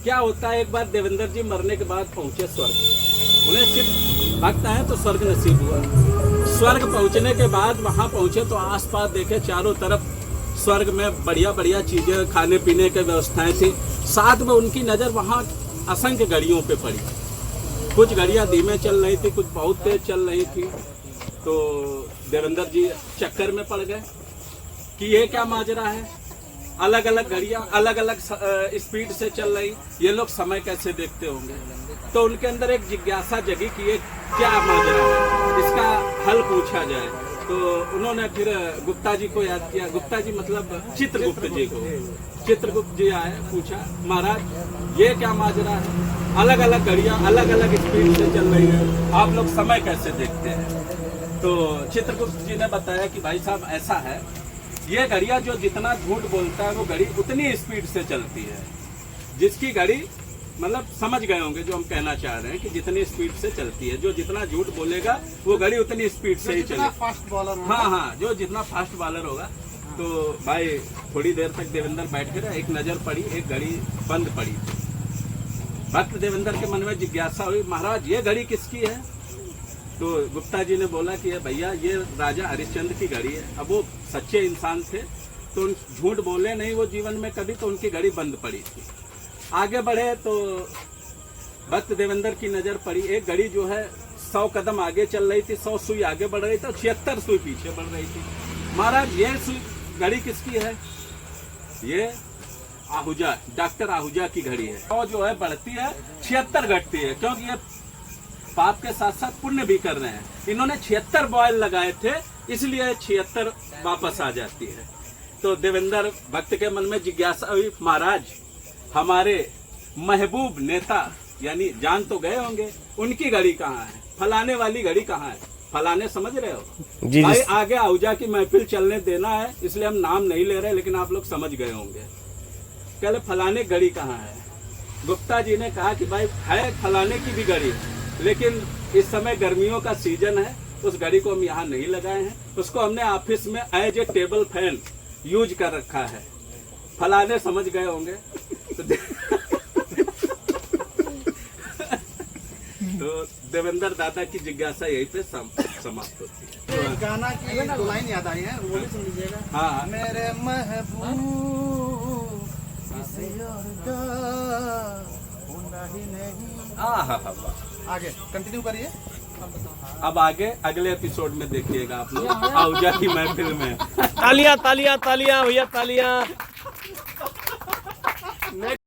क्या होता है, एक बार देवेंद्र जी मरने के बाद पहुंचे स्वर्ग। उन्हें सिर्फ भक्त है तो स्वर्ग नसीब हुआ। स्वर्ग पहुंचने के बाद वहां पहुंचे तो आसपास देखे चारों तरफ स्वर्ग में बढ़िया बढ़िया चीजें, खाने पीने की व्यवस्थाएं थी। साथ में उनकी नजर वहां असंख्य गाड़ियों पे पड़ी। कुछ गाड़ियां धीमे चल रही थी, कुछ बहुत तेज चल रही थी। तो देवेंद्र जी चक्कर में पड़ गए कि ये क्या माजरा है, अलग अलग गाड़ियां अलग अलग स्पीड से चल रही, ये लोग समय कैसे देखते होंगे। तो उनके अंदर एक जिज्ञासा जगी कि ये क्या माजरा है, इसका हल पूछा जाए। तो उन्होंने फिर गुप्ता जी को याद किया। गुप्ता जी मतलब चित्रगुप्त जी को। चित्रगुप्त जी आए, पूछा महाराज ये क्या माजरा है, अलग अलग गाड़ियां अलग अलग स्पीड से चल रही है, आप लोग समय कैसे देखते हैं। तो चित्रगुप्त जी ने बताया कि भाई साहब ऐसा है, ये गाड़ियां जो जितना झूठ बोलता है वो गाड़ी उतनी स्पीड से चलती है। जिसकी गाड़ी मतलब समझ गए होंगे जो हम कहना चाह रहे हैं कि जितनी स्पीड से चलती है, जो जितना झूठ बोलेगा वो गाड़ी उतनी स्पीड से ही चलेगी। फास्ट बॉलर, हाँ, जो जितना फास्ट बॉलर होगा। तो भाई थोड़ी देर तक देवेंद्र बैठे रहे, एक नजर पड़ी, एक घड़ी बंद पड़ी। भक्त देवेंद्र के मन में जिज्ञासा हुई, महाराज ये घड़ी किसकी है। तो गुप्ता जी ने बोला कि भैया ये राजा हरिश्चंद्र की घड़ी है। अब वो सच्चे इंसान थे तो झूठ बोले नहीं वो जीवन में कभी, तो उनकी घड़ी बंद पड़ी थी। आगे बढ़े तो भक्त देवेंद्र की नजर पड़ी, एक घड़ी जो है 100 कदम आगे चल रही थी, 100 सुई आगे बढ़ रही थी, 76 सुई पीछे बढ़ रही थी। महाराज ये घड़ी किसकी है। ये आहूजा, डॉक्टर आहूजा की घड़ी है। वो जो है बढ़ती है, 76 घटती है, क्योंकि ये पाप के साथ साथ पुण्य भी कर रहे हैं। इन्होंने 76 बॉयल लगाए थे, इसलिए 76 वापस आ जाती है। तो देवेंद्र भक्त के मन में जिज्ञासा हुई, महाराज हमारे महबूब नेता यानी जान तो गए होंगे, उनकी घड़ी कहाँ है, फलाने वाली घड़ी कहाँ है। फलाने समझ रहे हो जी, भाई आगे आहूजा की महफिल चलने देना है, इसलिए हम नाम नहीं ले रहे, लेकिन आप लोग समझ गए होंगे। कहले फलाने घड़ी कहाँ है। गुप्ता जी ने कहा कि भाई है फलाने की भी घड़ी, लेकिन इस समय गर्मियों का सीजन है, उस घड़ी को हम यहाँ नहीं लगाए हैं, उसको हमने ऑफिस में as a table fan use कर रखा है। फलाने समझ गए होंगे। तो देवेंद्र दादा की जिज्ञासा यहीं पे समाप्त होती है। गाना की दो लाइन याद आई है, वो भी सुन लीजिएगा। हाँ, मेरे महबूब किसी और का होना ही नहीं। हाँ, आगे कंटिन्यू करिए। अब आगे अगले एपिसोड में देखिएगा आप लोग आहूजा की महफिल में। तालियां तालियां तालियां भैया तालियां।